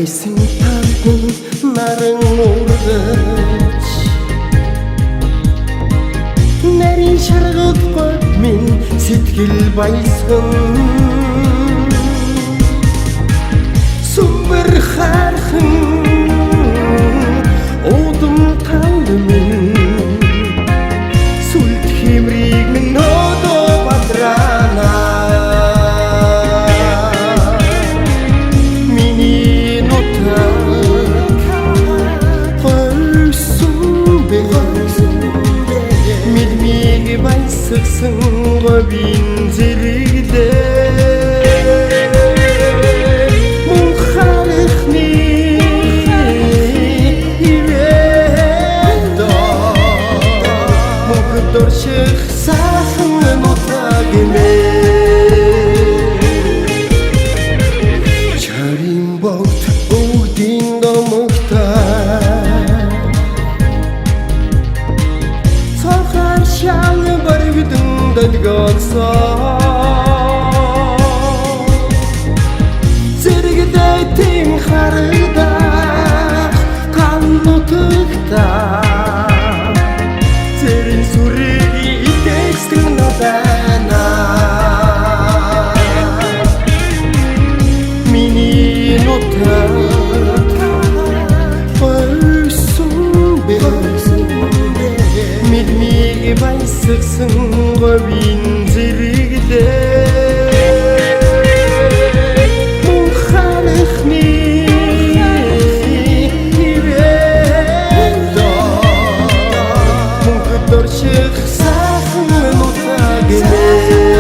эсэн танхан наран ургаж нарийн шаргадгүй минь сэтгэл баясган сүмбэр хархан удам танд минь сүлт химрийг минь одоо бадрана Баясгсан говийн зэрэгдээ мөн харахны хивэдөө мөнхөдөрших сайхан нутагимээ чарийн богд бүгдийн домогтой цохор шаан зэрэгдээ тийм харагдах тань нутагтаа зэрэг сүрийг итгэсэн надана миний нутаг мэдмиг баясгсан говийн зэрэгдээ мөн харахны хивэдөө мөнхөдөрших сайхан нутагимээ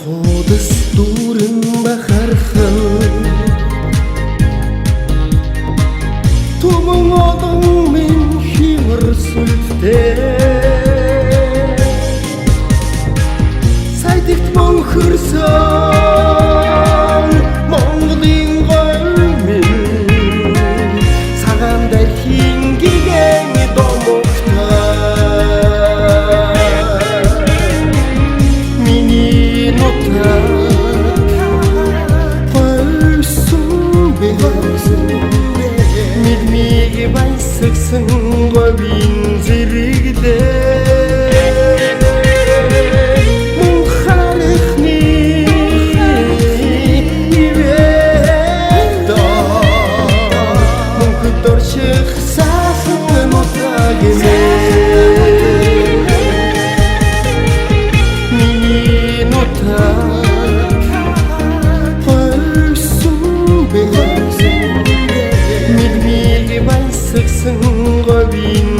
Ходос дүүрэн бахархан туман одон минь химэр сүлтээ сайдэгт мөнхөрсөн Монголын гой минь цагаан дэлхийн гигэн мэдмиг баясгсан говийн зэрэгдээ мөн харахны хивэдөө мөнхөдөрших сайхан нутагимээ миний нутаг баясгсан говийн